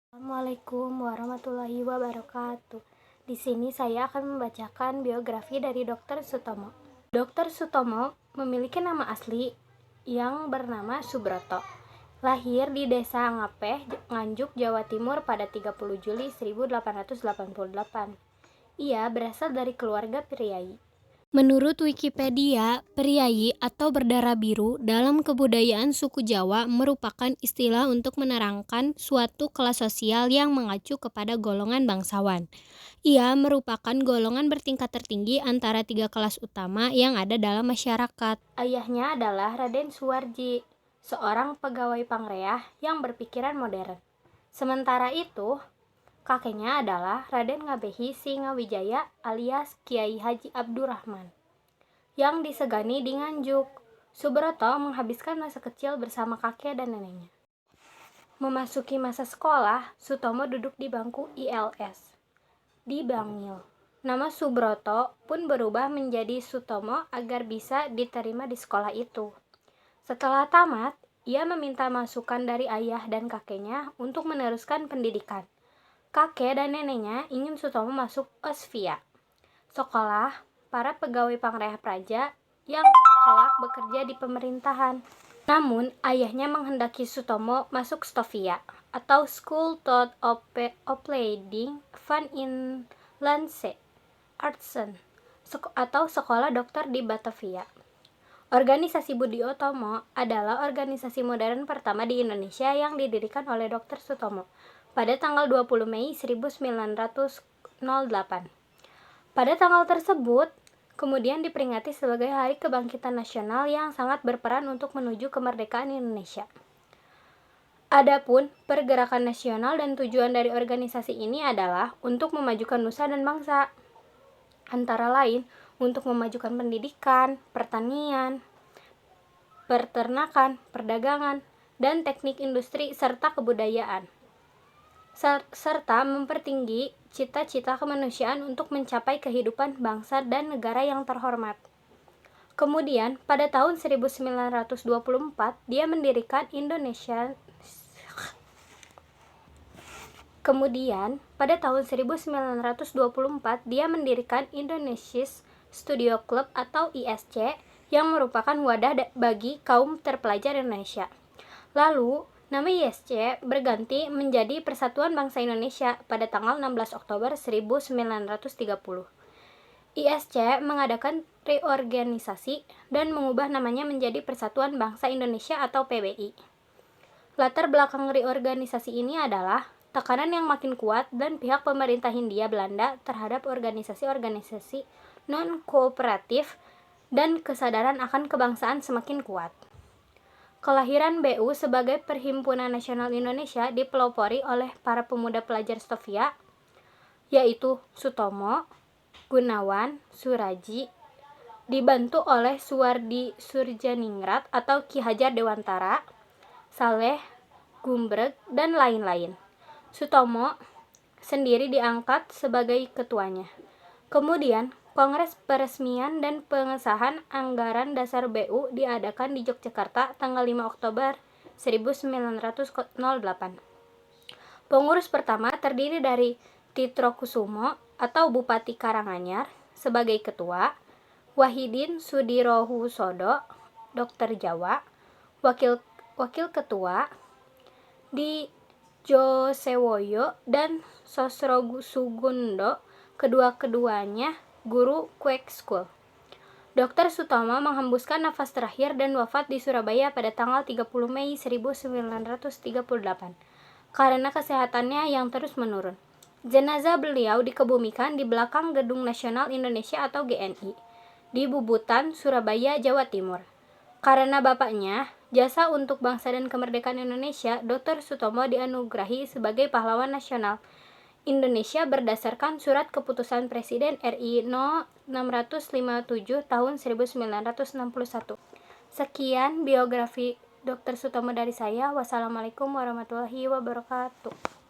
Assalamualaikum warahmatullahi wabarakatuh. Di sini saya akan membacakan biografi dari Dr. Sutomo. Dr. Sutomo memiliki nama asli yang bernama Subroto. Lahir di Desa Ngapeh, Nganjuk, Jawa Timur pada 30 Juli 1888. Ia berasal dari keluarga priai. Menurut Wikipedia, priai atau berdarah biru dalam kebudayaan suku Jawa merupakan istilah untuk menerangkan suatu kelas sosial yang mengacu kepada golongan bangsawan. Ia merupakan golongan bertingkat tertinggi antara 3 kelas utama yang ada dalam masyarakat. Ayahnya adalah Raden Suwarji, seorang pegawai pangreah yang berpikiran modern. Sementara itu, kakeknya adalah Raden Ngabehi Singawijaya alias Kiai Haji Abdurrahman yang disegani di Nganjuk. Subroto menghabiskan masa kecil bersama kakek dan neneknya. Memasuki masa sekolah, Sutomo duduk di bangku ILS di Bangil. Nama Subroto pun berubah menjadi Sutomo agar bisa diterima di sekolah itu. Setelah tamat, ia meminta masukan dari ayah dan kakeknya untuk meneruskan pendidikan. Kakek dan neneknya ingin Sutomo masuk Osvia, sekolah para pegawai pangreah praja yang kelak bekerja di pemerintahan. Namun, ayahnya menghendaki Sutomo masuk Stovia, atau School tot Opleiding van Inlandse Artsen, atau sekolah dokter di Batavia. Organisasi Budi Utomo adalah organisasi modern pertama di Indonesia yang didirikan oleh Dr. Sutomo pada tanggal 20 Mei 1908. Pada tanggal tersebut, kemudian diperingati sebagai Hari Kebangkitan Nasional yang sangat berperan untuk menuju kemerdekaan Indonesia. Adapun pergerakan nasional dan tujuan dari organisasi ini adalah untuk memajukan nusa dan bangsa, antara lain untuk memajukan pendidikan, pertanian, peternakan, perdagangan, dan teknik industri serta kebudayaan, serta mempertinggi cita-cita kemanusiaan untuk mencapai kehidupan bangsa dan negara yang terhormat. Kemudian, pada tahun 1924, dia mendirikan Indonesian Studio Club atau ISC yang merupakan wadah bagi kaum terpelajar Indonesia. Lalu, nama ISC berganti menjadi Persatuan Bangsa Indonesia pada tanggal 16 Oktober 1930. ISC mengadakan reorganisasi dan mengubah namanya menjadi Persatuan Bangsa Indonesia atau PBI. Latar belakang reorganisasi ini adalah tekanan yang makin kuat dan pihak pemerintah Hindia Belanda terhadap organisasi-organisasi non-kooperatif dan kesadaran akan kebangsaan semakin kuat. Kelahiran BU sebagai Perhimpunan Nasional Indonesia dipelopori oleh para pemuda pelajar Stovia, yaitu Sutomo, Gunawan, Suraji, dibantu oleh Suwardi Surjaningrat atau Ki Hajar Dewantara, Saleh, Gumbreg, dan lain-lain. Sutomo sendiri diangkat sebagai ketuanya. Kemudian, Kongres Peresmian dan Pengesahan Anggaran Dasar BU diadakan di Yogyakarta tanggal 5 Oktober 1908. Pengurus pertama terdiri dari Titro Kusumo atau Bupati Karanganyar sebagai ketua, Wahidin Sudirohusodo, Dokter Jawa, wakil ketua, Di Josewoyo dan Sosrosugundo, kedua-keduanya guru Quake School. Dr. Sutomo menghembuskan nafas terakhir dan wafat di Surabaya pada tanggal 30 Mei 1938 karena kesehatannya yang terus menurun. Jenazah beliau dikebumikan di belakang Gedung Nasional Indonesia atau GNI di Bubutan, Surabaya, Jawa Timur. Karena bapaknya jasa untuk bangsa dan kemerdekaan Indonesia, Dr. Sutomo dianugerahi sebagai pahlawan nasional Indonesia berdasarkan Surat Keputusan Presiden RI No. 657 tahun 1961. Sekian biografi Dr. Sutomo dari saya. Wassalamualaikum warahmatullahi wabarakatuh.